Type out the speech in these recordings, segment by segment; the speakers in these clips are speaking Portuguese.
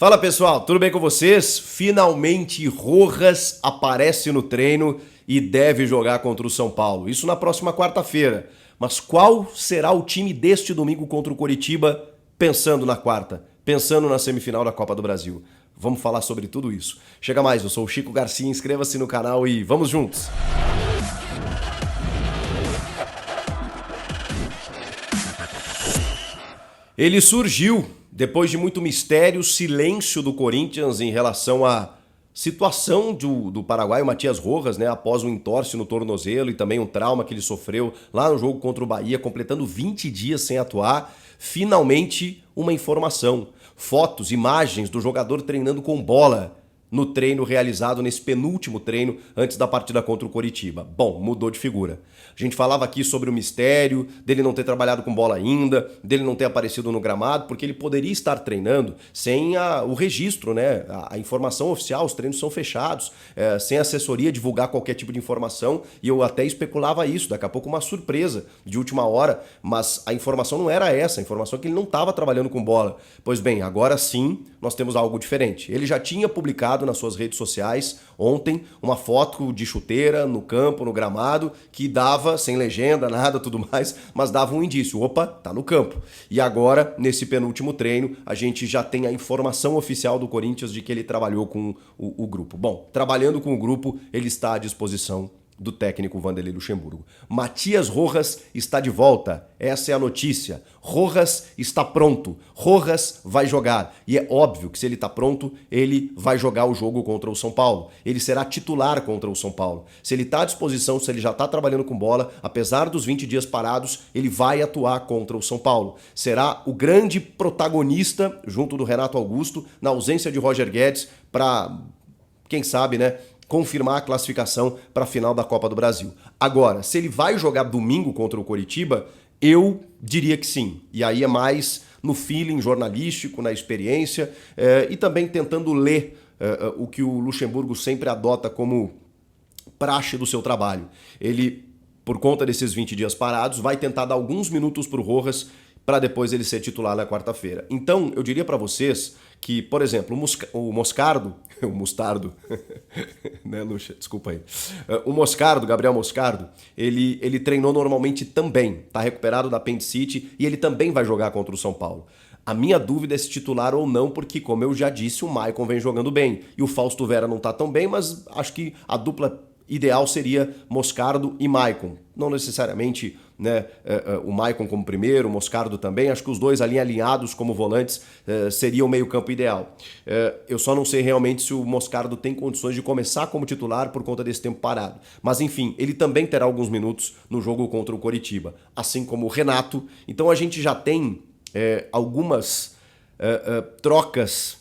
Fala pessoal, tudo bem com vocês? Finalmente Rojas aparece no treino e deve jogar contra o São Paulo. Isso na próxima quarta-feira. Mas qual será o time deste domingo contra o Coritiba, pensando na quarta, pensando na semifinal da Copa do Brasil? Vamos falar sobre tudo isso. Chega mais, eu sou o Chico Garcia, inscreva-se no canal e vamos juntos! Ele surgiu depois de muito mistério, silêncio do Corinthians em relação à situação do paraguaio Matias Rojas, né, após um entorse no tornozelo e também um trauma que ele sofreu lá no jogo contra o Bahia, completando 20 dias sem atuar. Finalmente, uma informação. Fotos, imagens do jogador treinando com bola no treino realizado nesse penúltimo treino antes da partida contra o Coritiba. Bom, mudou de figura. A gente falava aqui sobre o mistério, dele não ter trabalhado com bola ainda, dele não ter aparecido no gramado, porque ele poderia estar treinando sem o registro, né? A informação oficial, os treinos são fechados, sem a assessoria divulgar qualquer tipo de informação, e eu até especulava isso, daqui a pouco uma surpresa de última hora, mas a informação não era essa, a informação é que ele não estava trabalhando com bola. Pois bem, agora sim nós temos algo diferente. Ele já tinha publicado nas suas redes sociais ontem uma foto de chuteira no campo, no gramado, que dava, sem legenda, nada, tudo mais, mas dava um indício, opa, tá no campo. E agora, nesse penúltimo treino, a gente já tem a informação oficial do Corinthians de que ele trabalhou com o grupo. Bom, trabalhando com o grupo, ele está à disposição do técnico Vanderlei Luxemburgo. Matias Rojas está de volta, essa é a notícia. Rojas está pronto, Rojas vai jogar. E é óbvio que se ele está pronto, ele vai jogar o jogo contra o São Paulo. Ele será titular contra o São Paulo. Se ele está à disposição, se ele já está trabalhando com bola, apesar dos 20 dias parados, ele vai atuar contra o São Paulo. Será o grande protagonista, junto do Renato Augusto, na ausência de Roger Guedes, para, quem sabe, né, confirmar a classificação para a final da Copa do Brasil. Agora, se ele vai jogar domingo contra o Coritiba, eu diria que sim. E aí é mais no feeling jornalístico, na experiência e também tentando ler o que o Luxemburgo sempre adota como praxe do seu trabalho. Ele, por conta desses 20 dias parados, vai tentar dar alguns minutos para o Rojas para depois ele ser titular na quarta-feira. Então, eu diria para vocês que, por exemplo, o Moscardo, o Mostardo, né, Luxa? Desculpa aí. O Moscardo, Gabriel Moscardo, ele treinou normalmente também, tá recuperado da apendicite e ele também vai jogar contra o São Paulo. A minha dúvida é se titular ou não, porque, como eu já disse, o Maicon vem jogando bem. E o Fausto Vera não tá tão bem, mas acho que a dupla ideal seria Moscardo e Maicon. Não necessariamente, né, o Maicon como primeiro, o Moscardo também. Acho que os dois ali alinhados como volantes seria o meio-campo ideal. Eu só não sei realmente se o Moscardo tem condições de começar como titular por conta desse tempo parado. Mas enfim, ele também terá alguns minutos no jogo contra o Coritiba, assim como o Renato. Então a gente já tem algumas trocas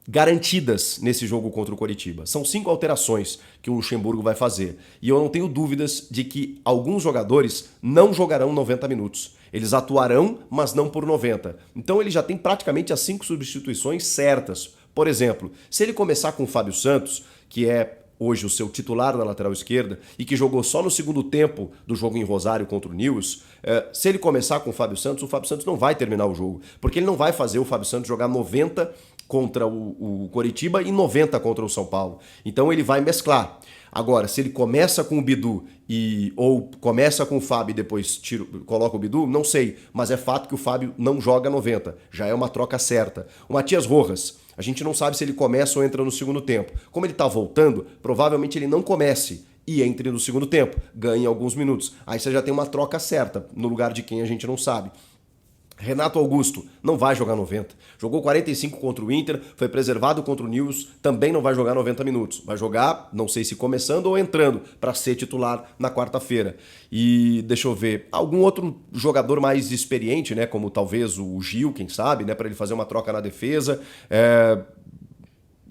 garantidas nesse jogo contra o Coritiba. São 5 alterações que o Luxemburgo vai fazer. E eu não tenho dúvidas de que alguns jogadores não jogarão 90 minutos. Eles atuarão, mas não por 90. Então ele já tem praticamente as 5 substituições certas. Por exemplo, se ele começar com o Fábio Santos, que é hoje o seu titular na lateral esquerda e que jogou só no segundo tempo do jogo em Rosário contra o Nils, se ele começar com o Fábio Santos não vai terminar o jogo, porque ele não vai fazer o Fábio Santos jogar 90 contra o Coritiba e 90 contra o São Paulo. Então ele vai mesclar. Agora, se ele começa com o Bidu ou começa com o Fábio e depois coloca o Bidu, não sei, mas é fato que o Fábio não joga 90, já é uma troca certa. O Matias Rojas, a gente não sabe se ele começa ou entra no segundo tempo. Como ele está voltando, provavelmente ele não comece e entre no segundo tempo, ganhe alguns minutos. Aí você já tem uma troca certa, no lugar de quem a gente não sabe. Renato Augusto não vai jogar 90. Jogou 45 contra o Inter, foi preservado contra o Nils, também não vai jogar 90 minutos. Vai jogar, não sei se começando ou entrando, para ser titular na quarta-feira. E deixa eu ver, algum outro jogador mais experiente, né, como talvez o Gil, quem sabe, né, para ele fazer uma troca na defesa.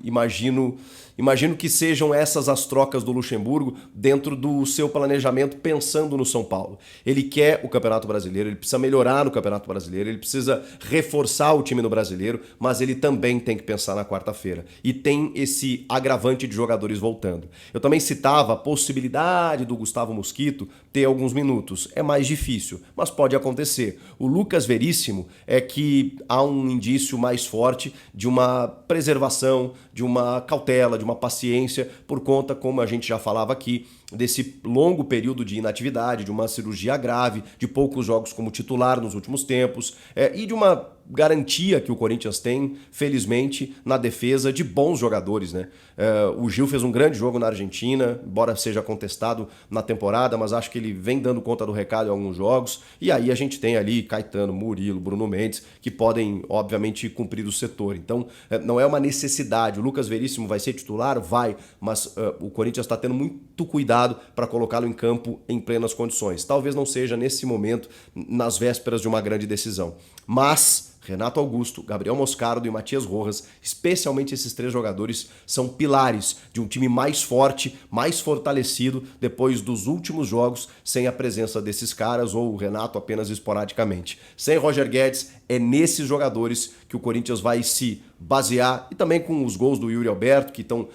Imagino Imagino que sejam essas as trocas do Luxemburgo dentro do seu planejamento pensando no São Paulo. Ele quer o Campeonato Brasileiro, ele precisa melhorar no Campeonato Brasileiro, ele precisa reforçar o time no Brasileiro, mas ele também tem que pensar na quarta-feira. E tem esse agravante de jogadores voltando. Eu também citava a possibilidade do Gustavo Mosquito ter alguns minutos. É mais difícil, mas pode acontecer. O Lucas Veríssimo é que há um indício mais forte de uma preservação, de uma cautela, de uma paciência, por conta, como a gente já falava aqui, desse longo período de inatividade, de uma cirurgia grave, de poucos jogos como titular nos últimos tempos, e de uma garantia que o Corinthians tem, felizmente, na defesa de bons jogadores, né? O Gil fez um grande jogo na Argentina, embora seja contestado na temporada, mas acho que ele vem dando conta do recado em alguns jogos. E aí a gente tem ali Caetano, Murilo, Bruno Mendes, que podem, obviamente, cumprir o setor. Então, não é uma necessidade. O Lucas Veríssimo vai ser titular? Vai, mas o Corinthians está tendo muito cuidado para colocá-lo em campo em plenas condições. Talvez não seja nesse momento, nas vésperas de uma grande decisão. Mas Renato Augusto, Gabriel Moscardo e Matias Rojas, especialmente esses 3 jogadores, são pilares de um time mais forte, mais fortalecido depois dos últimos jogos sem a presença desses caras ou o Renato apenas esporadicamente. Sem Roger Guedes, é nesses jogadores que o Corinthians vai se basear, e também com os gols do Yuri Alberto, que estão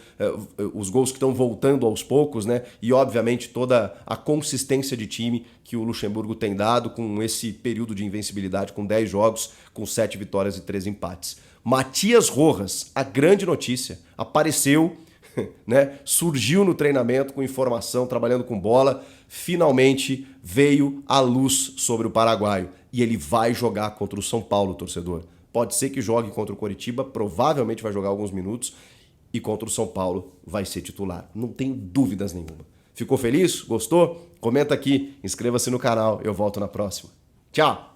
os gols que estão voltando aos poucos, né? E obviamente toda a consistência de time que o Luxemburgo tem dado com esse período de invencibilidade, com 10 jogos, com 7 vitórias e 3 empates. Matias Rojas, a grande notícia, apareceu, né? Surgiu no treinamento com informação, trabalhando com bola, finalmente veio à luz sobre o paraguaio. E ele vai jogar contra o São Paulo, torcedor. Pode ser que jogue contra o Coritiba, provavelmente vai jogar alguns minutos, e contra o São Paulo vai ser titular. Não tenho dúvidas nenhuma. Ficou feliz? Gostou? Comenta aqui, inscreva-se no canal, eu volto na próxima. Tchau!